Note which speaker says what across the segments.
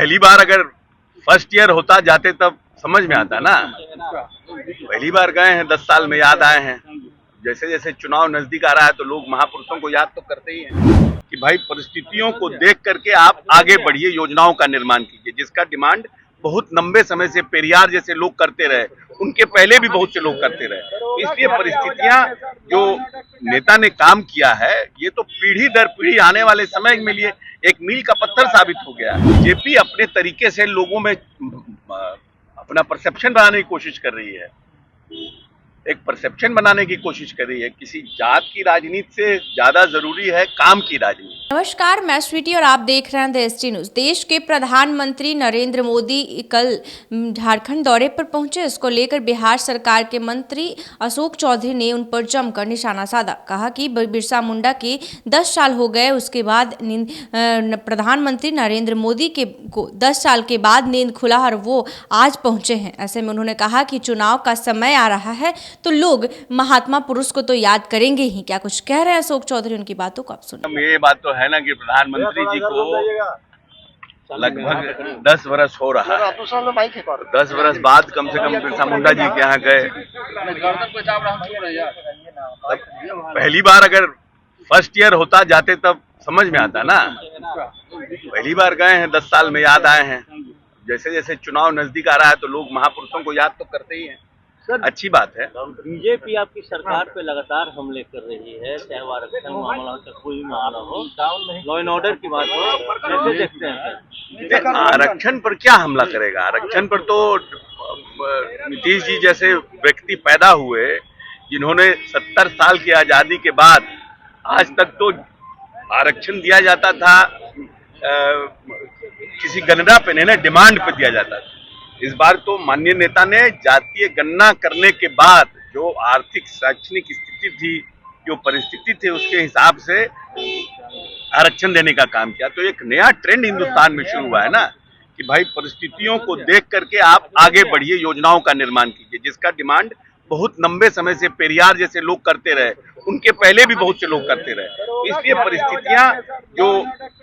Speaker 1: पहली बार अगर first year होता जाते तब समझ में आता ना। पहली बार गए हैं, 10 साल में याद आए हैं। जैसे जैसे चुनाव नजदीक आ रहा है तो लोग महापुरुषों को याद तो करते ही हैं कि भाई परिस्थितियों को देख करके आप आगे बढ़िए, योजनाओं का निर्माण कीजिए, जिसका डिमांड बहुत लंबे समय से पेरियार जैसे लोग करते रहे, उनके पहले भी बहुत से लोग करते रहे। तो इसलिए परिस्थितियां जो नेता ने काम किया है, ये तो पीढ़ी दर पीढ़ी आने वाले समय में लिए एक मील का पत्थर साबित हो गया है। बीजेपी अपने तरीके से लोगों में अपना परसेप्शन बनाने की कोशिश कर रही है, एक परसेप्शन बनाने की कोशिश कर रही है। किसी जात की राजनीति से ज्यादा जरूरी है काम की राजनीति।
Speaker 2: नमस्कार, मैं स्वीटी और आप देख रहे हैं द एसटी न्यूज। देश के प्रधानमंत्री नरेंद्र मोदी कल झारखंड दौरे पर पहुंचे। इसको लेकर बिहार सरकार के मंत्री अशोक चौधरी ने उन पर जमकर निशाना साधा। कहा कि बिरसा मुंडा के 10 साल हो गए, उसके बाद प्रधानमंत्री नरेंद्र मोदी को 10 साल के बाद नींद खुला और वो आज पहुंचे हैं। ऐसे में उन्होंने कहा कि चुनाव का समय आ रहा है तो लोग महात्मा पुरुष को तो याद करेंगे ही। क्या कुछ कह रहे हैं अशोक चौधरी, उनकी बातों को आप सुनिए।
Speaker 1: ये बात तो है ना कि प्रधानमंत्री जी को लगभग 10 वर्ष हो रहा है। 10 वर्ष बाद कम से कम बिरसा मुंडा जी के यहाँ गए। पहली बार अगर फर्स्ट ईयर होता जाते तब समझ में आता ना। पहली बार गए हैं, 10 साल में याद आए हैं। जैसे जैसे चुनाव नजदीक आ रहा है तो लोग महापुरुषों को याद तो करते ही हैं। अच्छी बात है।
Speaker 3: बीजेपी आपकी सरकार पे लगातार हमले कर रही है, चाहे वो आरक्षण मामला हो, चाहे कोई भी मामला हो, लॉ एंड ऑर्डर की बात हो, कैसे देखते हैं?
Speaker 1: आरक्षण पर क्या हमला करेगा? आरक्षण पर तो नीतीश जी जैसे व्यक्ति पैदा हुए जिन्होंने 70 साल की आजादी के बाद आज तक तो आरक्षण दिया जाता था किसी गणना पे नहीं ना, डिमांड पे दिया जाता था। इस बार तो माननीय नेता ने जातीय गणना करने के बाद जो आर्थिक शैक्षणिक स्थिति थी, जो परिस्थिति थी, उसके हिसाब से आरक्षण देने का काम किया। तो एक नया ट्रेंड हिंदुस्तान में शुरू हुआ है ना कि भाई परिस्थितियों को देख करके आप आगे बढ़िए, योजनाओं का निर्माण कीजिए, जिसका डिमांड बहुत लंबे समय से पेरियार जैसे लोग करते रहे, उनके पहले भी बहुत से लोग करते रहे। इसलिए परिस्थितियां जो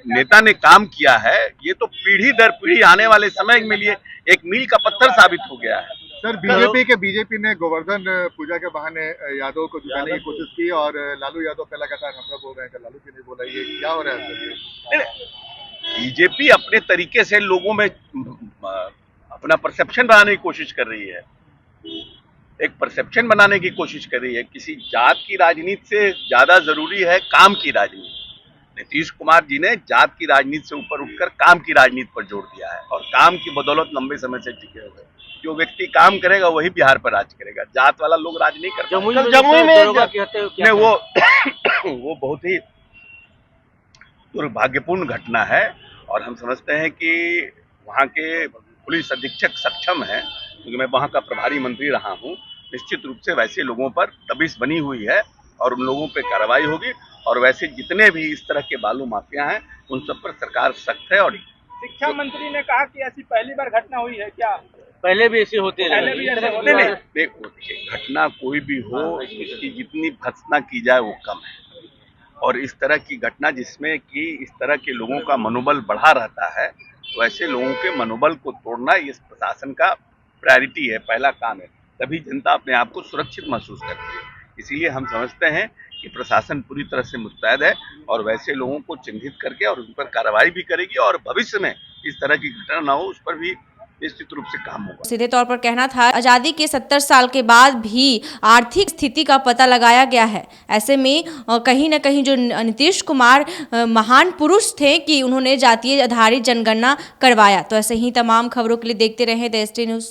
Speaker 1: नेता ने काम किया है, ये तो पीढ़ी दर पीढ़ी आने वाले समय में लिए एक मील का पत्थर साबित हो गया है।
Speaker 4: सर, बीजेपी ने गोवर्धन पूजा के बहाने यादव को जुटाने की कोशिश की और लालू यादव पे लगातार हमला बोल रहे हैं। लालू जी ने बोला, ये क्या हो रहा है सर?
Speaker 1: बीजेपी अपने तरीके से लोगों में अपना परसेप्शन बनाने की कोशिश कर रही है, एक परसेप्शन बनाने की कोशिश कर रही है। किसी जात की राजनीति से ज्यादा जरूरी है काम की राजनीति। नीतीश कुमार जी ने जात की राजनीति से ऊपर उठकर काम की राजनीति पर जोर दिया है और काम की बदौलत लंबे समय से टिके हुए। जो व्यक्ति काम करेगा वही बिहार पर राज करेगा। जात वाला लोग राज नहीं करते।
Speaker 3: जमुई में
Speaker 1: वो बहुत ही दुर्भाग्यपूर्ण घटना है और हम समझते हैं कि वहाँ के पुलिस अधीक्षक सक्षम है, क्योंकि मैं वहाँ का प्रभारी मंत्री रहा हूँ। निश्चित रूप से वैसे लोगों पर दबिश बनी हुई है और उन लोगों पे कार्रवाई होगी और वैसे जितने भी इस तरह के बालू माफिया हैं उन सब पर सरकार सख्त है। और
Speaker 5: शिक्षा मंत्री ने कहा कि ऐसी पहली बार घटना हुई है क्या?
Speaker 3: पहले भी ऐसी होती है?
Speaker 1: नहीं, घटना कोई भी हो, इसकी जितनी भर्त्सना की जाए वो कम है। और इस तरह की घटना जिसमें कि इस तरह के लोगों का मनोबल बढ़ा रहता है, वैसे लोगों के मनोबल को तोड़ना इस प्रशासन का प्रायोरिटी है, पहला काम है। तभी जनता अपने आप को सुरक्षित महसूस करती है। इसीलिए हम समझते हैं कि प्रशासन पूरी तरह से मुस्तैद है और वैसे लोगों को चिन्हित करके और उन पर कार्रवाई भी करेगी और भविष्य में इस तरह की घटना न हो, उस पर भी निश्चित रूप से काम होगा।
Speaker 2: सीधे तौर पर कहना था, आजादी के 70 साल के बाद भी आर्थिक स्थिति का पता लगाया गया है। ऐसे में कहीं न कहीं जो नीतीश कुमार महान पुरुष थे कि उन्होंने जातीय आधारित जनगणना करवाया। तो ऐसे ही तमाम खबरों के लिए देखते रहे द एसटी न्यूज।